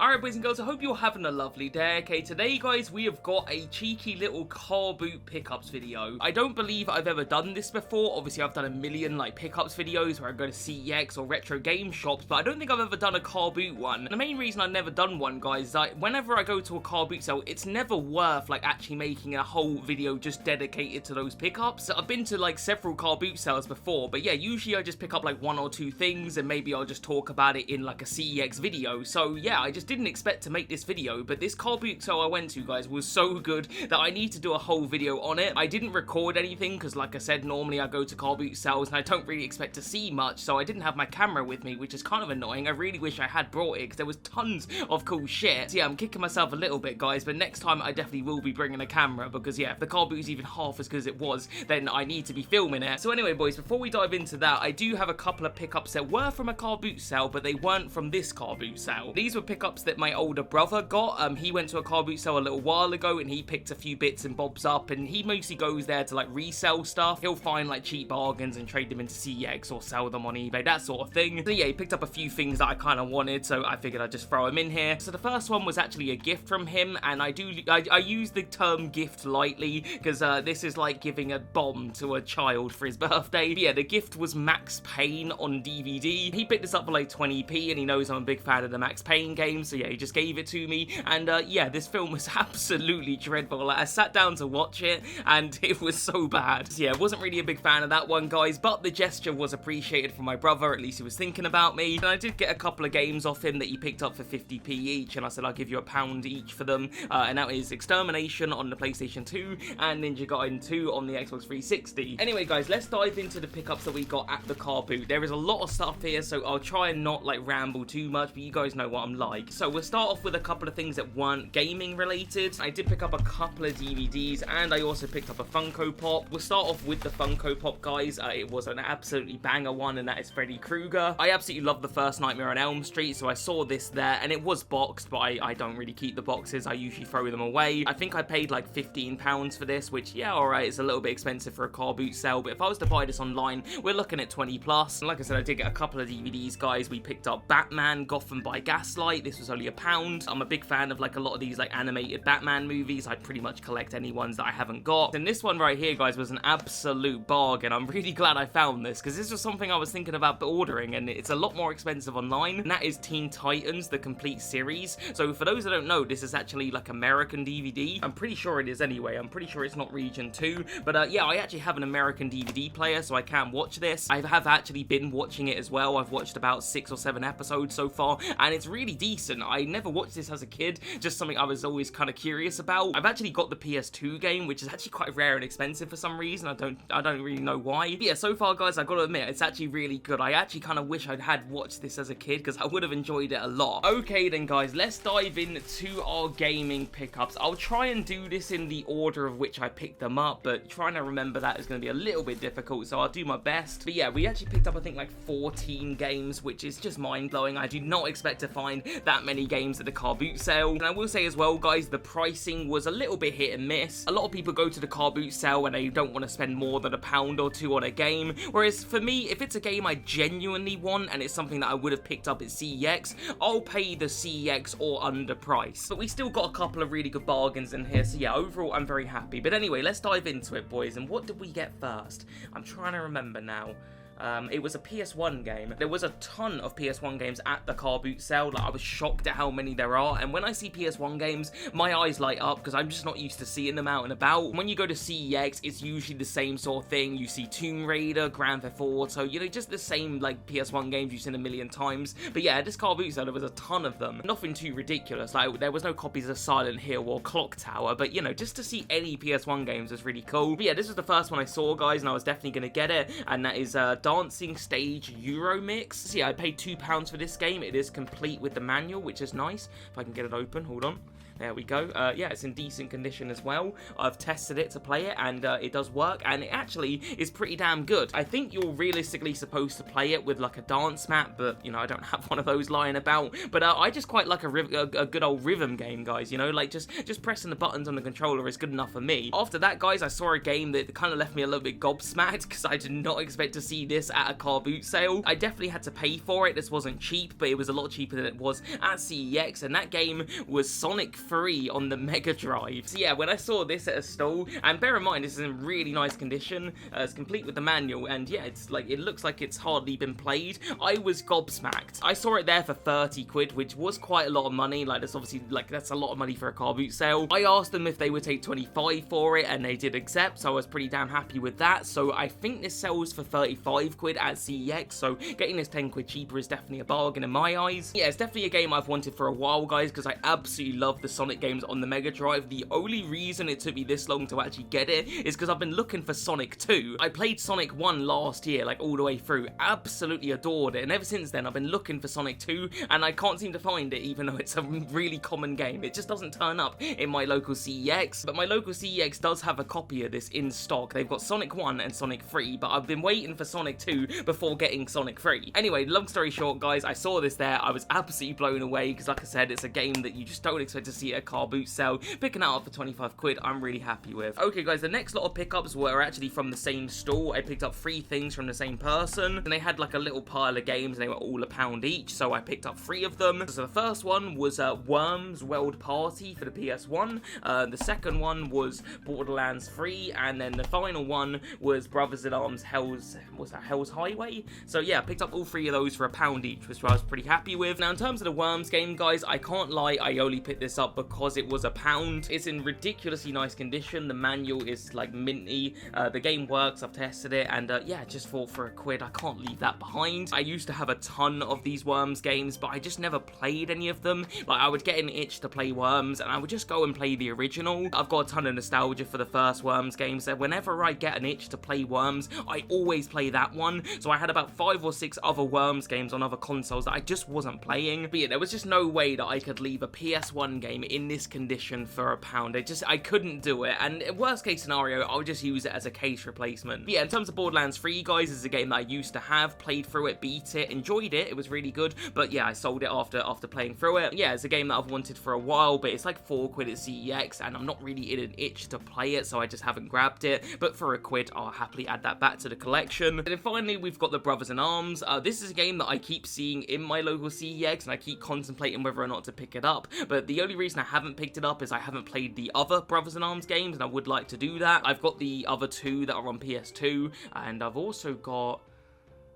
Alright boys and girls, I hope you're having a lovely day. Okay, today guys, we have got a cheeky little CARBOOT pickups video. I don't believe I've ever done this before. Obviously I've done a million like pickups videos where I go to CEX or retro game shops, but I don't think I've ever done a CARBOOT one. And the main reason I've never done one, guys, is like whenever I go to a CARBOOT sale, it's never worth like actually making a whole video just dedicated to those pickups. So I've been to like several CARBOOT sales before, but yeah, usually I just pick up like one or two things and maybe I'll just talk about it in like a CEX video. So yeah, I just didn't expect to make this video, but this CARBOOT sale I went to, guys, was so good that I need to do a whole video on it. I didn't record anything because, like I said, normally I go to CARBOOT sales and I don't really expect to see much, so I didn't have my camera with me, which is kind of annoying. I really wish I had brought it because there was tons of cool shit. So yeah, I'm kicking myself a little bit, guys, but next time I definitely will be bringing a camera because yeah, if the CARBOOT is even half as good as it was, then I need to be filming it. So anyway, boys, before we dive into that, I do have a couple of pickups that were from a CARBOOT sale, but they weren't from this CARBOOT sale. These were pickups that my older brother got. He went to a CARBOOT sale a little while ago and he picked a few bits and bobs up, and he mostly goes there to like resell stuff. He'll find like cheap bargains and trade them into CEX or sell them on eBay, that sort of thing. So yeah, he picked up a few things that I kind of wanted, so I figured I'd just throw them in here. So the first one was actually a gift from him, and I use the term gift lightly because this is like giving a bomb to a child for his birthday. But yeah, the gift was Max Payne on DVD. He picked this up for like 20p and he knows I'm a big fan of the Max Payne games, so yeah, he just gave it to me. And yeah, this film was absolutely dreadful. Like, I sat down to watch it and it was so bad. So yeah, wasn't really a big fan of that one, guys, but the gesture was appreciated from my brother. At least he was thinking about me. And I did get a couple of games off him that he picked up for 50p each, and I said I'll give you £1 each for them. And that is Extermination on the PlayStation 2 and Ninja Gaiden 2 on the Xbox 360. Anyway, guys, let's dive into the pickups that we got at the CARBOOT. There is a lot of stuff here, so I'll try and not like ramble too much, but you guys know what I'm like. So we'll start off with a couple of things that weren't gaming related. I did pick up a couple of DVDs and I also picked up a Funko Pop. We'll start off with the Funko Pop, guys. It was an absolutely banger one, and that is Freddy Krueger. I absolutely love the first Nightmare on Elm Street, so I saw this there, and it was boxed, but I don't really keep the boxes. I usually throw them away. I think I paid like £15 for this, which, yeah, alright, it's a little bit expensive for a CARBOOT sale, but if I was to buy this online, we're looking at 20 plus. And like I said, I did get a couple of DVDs, guys. We picked up Batman, Gotham by Gaslight. This was only £1. I'm a big fan of like a lot of these like animated Batman movies. I pretty much collect any ones that I haven't got. And this one right here, guys, was an absolute bargain. I'm really glad I found this because this was something I was thinking about ordering, and it's a lot more expensive online. And that is Teen Titans, the complete series. So for those that don't know, this is actually like American DVD. I'm pretty sure it is anyway. I'm pretty sure it's not region 2. But yeah, I actually have an American DVD player, so I can watch this. I have actually been watching it as well. I've watched about 6 or 7 episodes so far, and it's really decent. I never watched this as a kid, just something I was always kind of curious about. I've actually got the PS2 game, which is actually quite rare and expensive for some reason. I don't really know why. But yeah, so far, guys, I gotta admit, it's actually really good. I actually kind of wish I'd had watched this as a kid because I would have enjoyed it a lot. Okay then, guys, let's dive into our gaming pickups. I'll try and do this in the order of which I picked them up, but trying to remember that is going to be a little bit difficult, so I'll do my best. But yeah, we actually picked up, I think, like 14 games, which is just mind-blowing. I do not expect to find that many games at the CARBOOT sale. And I will say as well, guys, the pricing was a little bit hit and miss. A lot of people go to the CARBOOT sale and they don't want to spend more than £1 or £2 on a game, whereas for me, if it's a game I genuinely want and it's something that I would have picked up at CEX, I'll pay the CEX or under price. But we still got a couple of really good bargains in here, so yeah, overall, I'm very happy. But anyway, let's dive into it, boys. And what did we get first? I'm trying to remember now. It was a PS1 game. There was a ton of PS1 games at the CARBOOT sale. Like, I was shocked at how many there are. And when I see PS1 games, my eyes light up because I'm just not used to seeing them out and about. When you go to CEX, it's usually the same sort of thing. You see Tomb Raider, Grand Theft Auto, you know, just the same like PS1 games you've seen a million times. But yeah, at this CARBOOT sale, there was a ton of them. Nothing too ridiculous. Like, there was no copies of Silent Hill or Clock Tower, but you know, just to see any PS1 games was really cool. But yeah, this was the first one I saw, guys, and I was definitely gonna get it. And that is Dancing Stage Euromix. So yeah, I paid £2 for this game. It is complete with the manual, which is nice. If I can get it open, hold on. There we go. Yeah, it's in decent condition as well. I've tested it to play it, and it does work, and it actually is pretty damn good. I think you're realistically supposed to play it with like a dance mat, but you know, I don't have one of those lying about. But I just quite like a good old rhythm game, guys. You know, like just pressing the buttons on the controller is good enough for me. After that, guys, I saw a game that kind of left me a little bit gobsmacked because I did not expect to see this this at a car boot sale. I definitely had to pay for it. This wasn't cheap, but it was a lot cheaper than it was at CEX, and that game was Sonic 3 on the Mega Drive. So yeah, when I saw this at a stall, and bear in mind this is in really nice condition, it's complete with the manual, and yeah, it's like, it looks like it's hardly been played, I was gobsmacked. I saw it there for 30 quid, which was quite a lot of money. Like, that's obviously, like, that's a lot of money for a car boot sale. I asked them if they would take 25 for it, and they did accept, so I was pretty damn happy with that. So I think this sells for 35 quid at CEX, so getting this 10 quid cheaper is definitely a bargain in my eyes. Yeah, it's definitely a game I've wanted for a while, guys, because I absolutely love the Sonic games on the Mega Drive. The only reason it took me this long to actually get it is because I've been looking for Sonic 2. I played Sonic 1 last year, like all the way through, absolutely adored it, and ever since then I've been looking for Sonic 2, and I can't seem to find it, even though it's a really common game. It just doesn't turn up in my local CEX, but my local CEX does have a copy of this in stock. They've got Sonic 1 and Sonic 3, but I've been waiting for Sonic 2 before getting Sonic 3. Anyway, long story short, guys, I saw this there, I was absolutely blown away, because like I said, it's a game that you just don't expect to see at a car boot sale. Picking that up for 25 quid, I'm really happy with. Okay, guys, the next lot of pickups were actually from the same stall. I picked up 3 things from the same person, and they had like a little pile of games, and they were all £1 each, so I picked up 3 of them. So the first one was Worms World Party for the PS1, the second one was Borderlands 3, and then the final one was Brothers in Arms Hell's Highway. So yeah, I picked up all 3 of those for £1 each, which I was pretty happy with. Now in terms of the Worms game, guys, I can't lie, I only picked this up because it was £1. It's in ridiculously nice condition, the manual is like minty, the game works, I've tested it, and yeah, just thought for £1, I can't leave that behind. I used to have a ton of these Worms games, but I just never played any of them. Like, I would get an itch to play Worms, and I would just go and play the original. I've got a ton of nostalgia for the first Worms game, so whenever I get an itch to play Worms, I always play that one. So I had about 5 or 6 other Worms games on other consoles that I just wasn't playing. But yeah, there was just no way that I could leave a PS1 game in this condition for £1. I couldn't do it, and worst case scenario, I would just use it as a case replacement. But yeah, in terms of Borderlands 3, guys, this is a game that I used to have, played through it, beat it, enjoyed it was really good, but yeah, I sold it after playing through it. Yeah, it's a game that I've wanted for a while, but it's like 4 quid at CEX, and I'm not really in an itch to play it, so I just haven't grabbed it. But for £1, I'll happily add that back to the collection. And then finally, we've got the Brothers in Arms. This is a game that I keep seeing in my local CEX, and I keep contemplating whether or not to pick it up, but the only reason I haven't picked it up is I haven't played the other Brothers in Arms games, and I would like to do that. I've got the other 2 that are on PS2, and I've also got...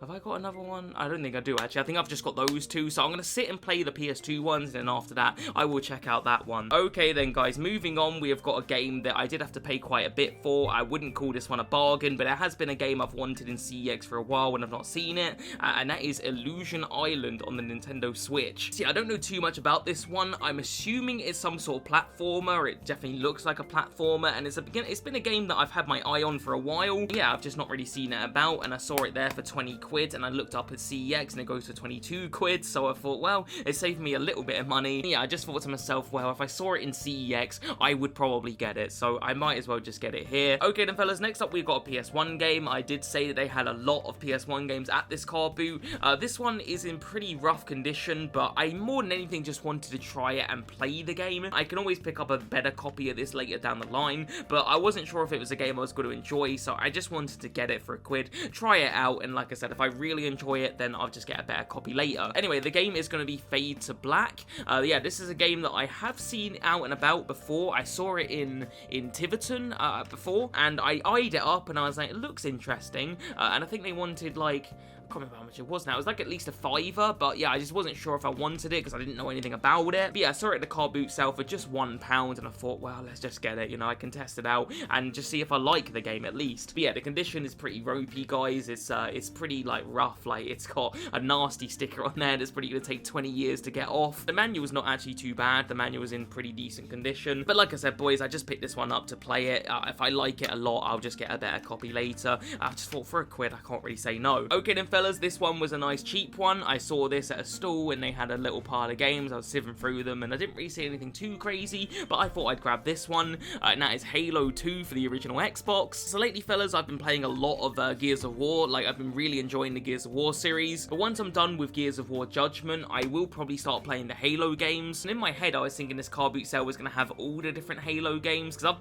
Have I got another one? I don't think I do, actually. I think I've just got those 2, so I'm going to sit and play the PS2 ones, and then after that, I will check out that one. Okay then, guys, moving on, we have got a game that I did have to pay quite a bit for. I wouldn't call this one a bargain, but it has been a game I've wanted in CEX for a while when I've not seen it, and that is Illusion Island on the Nintendo Switch. See, I don't know too much about this one. I'm assuming it's some sort of platformer. It definitely looks like a platformer, and it's been a game that I've had my eye on for a while. Yeah, I've just not really seen it about, and I saw it there for 20 quid. And I looked up at CEX and it goes for 22 quid, so I thought, well, it saved me a little bit of money. Yeah, I just thought to myself, well, if I saw it in CEX, I would probably get it, so I might as well just get it here. Okay then, fellas, next up we've got a PS1 game. I did say that they had a lot of PS1 games at this car boot. This one is in pretty rough condition, but I more than anything just wanted to try it and play the game. I can always pick up a better copy of this later down the line, but I wasn't sure if it was a game I was going to enjoy, so I just wanted to get it for £1, try it out, and like I said, if I really enjoy it, then I'll just get a better copy later. Anyway, the game is going to be Fade to Black. Yeah, this is a game that I have seen out and about before. I saw it in Tiverton before, and I eyed it up, and I was like, it looks interesting, and I think they wanted, like, I can't remember how much it was now. It was like at least a £5, but yeah, I just wasn't sure if I wanted it because I didn't know anything about it. But yeah, I saw it at the car boot sale for just £1, and I thought, well, let's just get it, you know, I can test it out and just see if I like the game at least. But yeah, the condition is pretty ropey, guys. It's pretty, like, rough. Like, it's got a nasty sticker on there that's probably going to take 20 years to get off. The manual's not actually too bad. The manual's in pretty decent condition. But like I said, boys, I just picked this one up to play it. If I like it a lot, I'll just get a better copy later. I just thought for £1, I can't really say no. Okay then, fellas, fellas, this one was a nice cheap one. I saw this at a stall and they had a little pile of games. I was sieving through them and I didn't really see anything too crazy, but I thought I'd grab this one, and that is Halo 2 for the original Xbox. So lately, fellas, I've been playing a lot of Gears of War. Like, I've been really enjoying the Gears of War series, but once I'm done with Gears of War Judgment, I will probably start playing the Halo games. And in my head, I was thinking this car boot sale was going to have all the different Halo games, because I've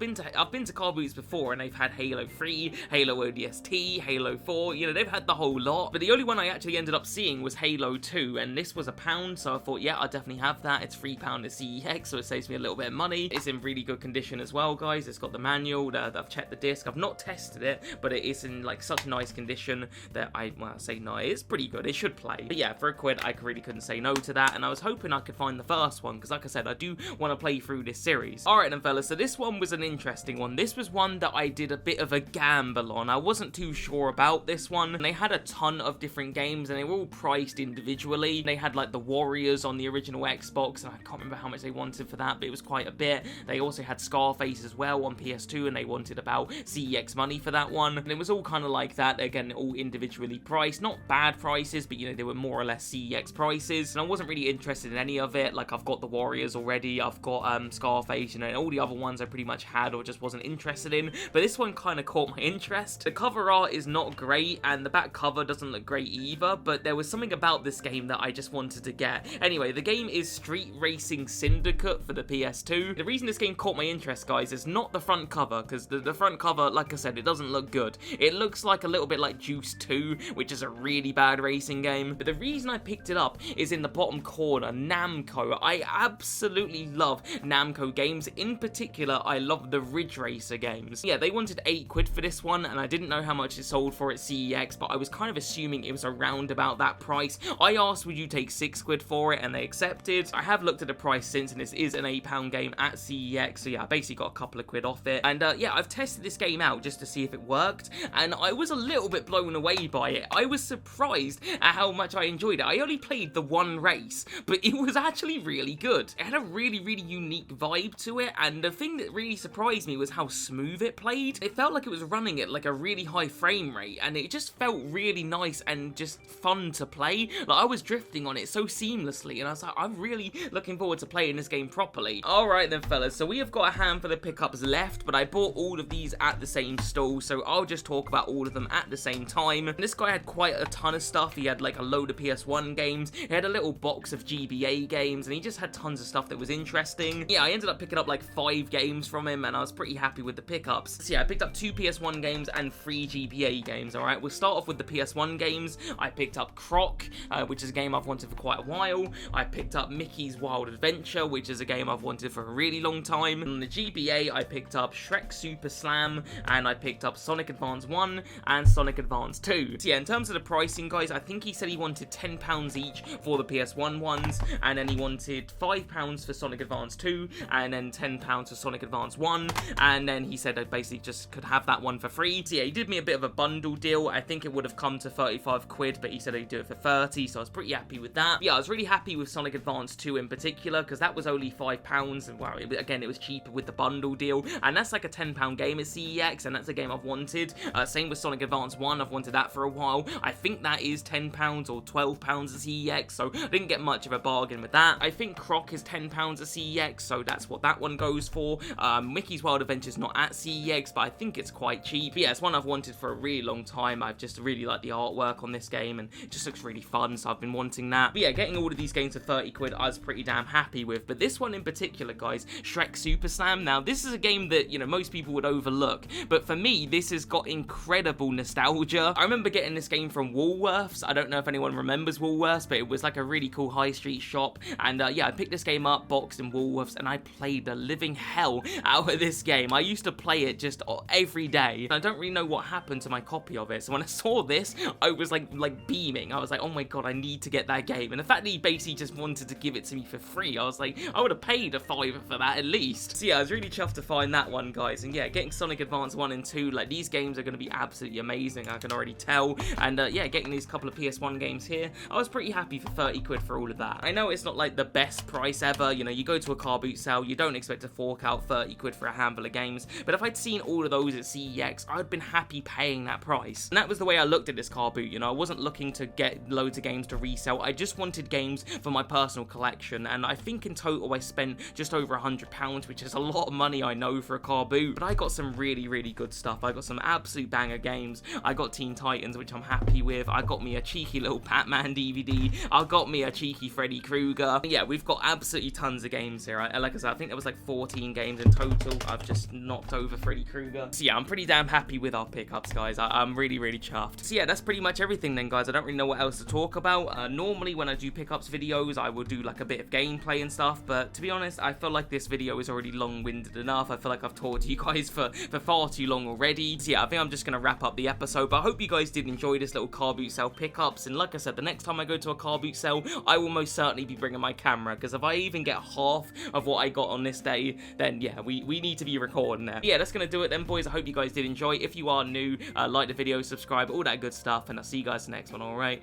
been to car boots before and they've had Halo 3, Halo ODST, Halo 4, you know, they've had the whole lot, but the only one I actually ended up seeing was Halo 2, and this was £1, so I thought, yeah, I'll definitely have that. It's £3 at CEX, so it saves me a little bit of money. It's in really good condition as well, guys. It's got the manual, I've checked the disc, I've not tested it, but it is in like such nice condition that I say no, it's pretty good, it should play. But yeah, for £1, I really couldn't say no to that, and I was hoping I could find the first one, because like I said, I do want to play through this series. Alright then, fellas, so this one was an interesting one. This was one that I did a bit of a gamble on. I wasn't too sure about this one, and they had a ton of different games, and they were all priced individually. They had like the Warriors on the original Xbox, and I can't remember how much they wanted for that, but it was quite a bit. They also had Scarface as well on PS2, and they wanted about CEX money for that one, and it was all kind of like that. Again, all individually priced, not bad prices, but you know, they were more or less CEX prices, and I wasn't really interested in any of it. Like, I've got the Warriors already, I've got Scarface, you know, and all the other ones I pretty much had or just wasn't interested in, but this one kind of caught my interest. The cover art is not great, and the back cover doesn't look great either, but there was something about this game that I just wanted to get. Anyway, the game is Street Racing Syndicate for the PS2. The reason this game caught my interest, guys, is not the front cover, because the front cover, like I said, it doesn't look good. It looks like a little bit like Juice 2, which is a really bad racing game, but the reason I picked it up is in the bottom corner, Namco. I absolutely love Namco games. In particular, I love the Ridge Racer games. Yeah, they wanted £8 for this one, and I didn't know how much it sold for at CEX, but I was kind of assuming it was around about that price. I asked, would you take £6 for it, and they accepted. I have looked at the price since, and this is an £8 game at CEX, so yeah, I basically got a couple of quid off it. And yeah, I've tested this game out just to see if it worked, and I was a little bit blown away by it. I was surprised at how much I enjoyed it. I only played the one race, but it was actually really good. It had a really, really unique vibe to it, and the thing that really surprised me was how smooth it played. It felt like it was running at like a really high frame rate, and it just felt really nice and just fun to play. Like, I was drifting on it so seamlessly, and I was like, I'm really looking forward to playing this game properly. Alright then, fellas, so we have got a handful of pickups left, but I bought all of these at the same stall, so I'll just talk about all of them at the same time. And this guy had quite a ton of stuff. He had like a load of PS1 games, he had a little box of GBA games, and he just had tons of stuff that was interesting. Yeah, I ended up picking up like 5 games from him, and I was pretty happy with the pickups. So yeah, I picked up 2 PS1 games and 3 GBA games. Alright, we'll start off with the PS1 games. I picked up Croc, which is a game I've wanted for quite a while. I picked up Mickey's Wild Adventure, which is a game I've wanted for a really long time. And on the GBA, I picked up Shrek Super Slam, and I picked up Sonic Advance 1 and Sonic Advance 2. So yeah, in terms of the pricing, guys, I think he said he wanted £10 each for the PS1 ones, and then he wanted £5 for Sonic Advance 2, and then £10 for Sonic Advance 1, and then he said I basically just could have that one for free. So yeah, he did me a bit of a bundle deal. I think it would have come to £35, but he said he'd do it for 30, so I was pretty happy with that. Yeah, I was really happy with Sonic Advance 2 in particular, because that was only £5, and wow, again, it was cheaper with the bundle deal, and that's like a £10 game at CEX, and that's a game I've wanted. Same with Sonic Advance 1, I've wanted that for a while. I think that is £10 or £12 at CEX, so I didn't get much of a bargain with that. I think Croc is £10 at CEX, so that's what that one goes for. Mickey's Wild Adventure's not at CEX, but I think it's quite cheap. But yeah, it's one I've wanted for a really long time. I've just really liked the artwork on this game, and it just looks really fun, so I've been wanting that. But yeah, getting all of these games for £30 I was pretty damn happy with. But this one in particular, guys, Shrek Super Slam, now this is a game that, you know, most people would overlook, but for me, this has got incredible nostalgia. I remember getting this game from Woolworths. I don't know if anyone remembers Woolworths, but it was like a really cool high street shop, and yeah, I picked this game up, boxed in Woolworths, and I played the living hell out of this game. I used to play it just every day. I don't really know what happened to my copy of it, so when I saw this, I was like beaming. I was like, oh my god, I need to get that game. And the fact that he basically just wanted to give it to me for free, I was like, I would have paid a £5 for that at least. So yeah, I was really chuffed to find that one, guys. And yeah, getting Sonic Advance 1 and 2, like, these games are going to be absolutely amazing, I can already tell. And yeah, getting these couple of PS1 games here, I was pretty happy for £30 for all of that. I know it's not like the best price ever, you know, you go to a car boot sale, you don't expect to fork out £30 for a handful of games, but if I'd seen all of those at CEX, I'd been happy paying that price. And that was the way I looked at this car boot. boot, you know. I wasn't looking to get loads of games to resell. I just wanted games for my personal collection, and I think in total I spent just over £100, which is a lot of money, I know, for a car boot, but I got some really, really good stuff. I got some absolute banger games. I got Teen Titans, which I'm happy with. I got me a cheeky little Batman DVD. I got me a cheeky Freddy Krueger. Yeah, we've got absolutely tons of games here. Like I said, I think there was like 14 games in total. I've just knocked over Freddy Krueger. So yeah, I'm pretty damn happy with our pickups, guys. I'm really, really chuffed. So yeah, that's pretty much everything then, guys. I don't really know what else to talk about. Normally when I do pickups videos, I will do like a bit of gameplay and stuff, but to be honest, I feel like this video is already long-winded enough. I feel like I've talked to you guys for far too long already. So yeah, I think I'm just gonna wrap up the episode, but I hope you guys did enjoy this little car boot sale pickups, and like I said, the next time I go to a car boot sale, I will most certainly be bringing my camera, because if I even get half of what I got on this day, then yeah, we need to be recording there. Yeah, that's gonna do it then, boys. I hope you guys did enjoy. If you are new, like the video, subscribe, all that good stuff, and I'll see you guys in the next one. Alright,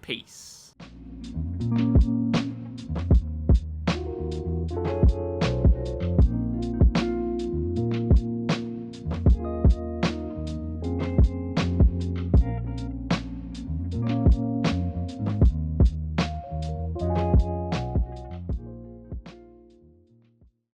peace.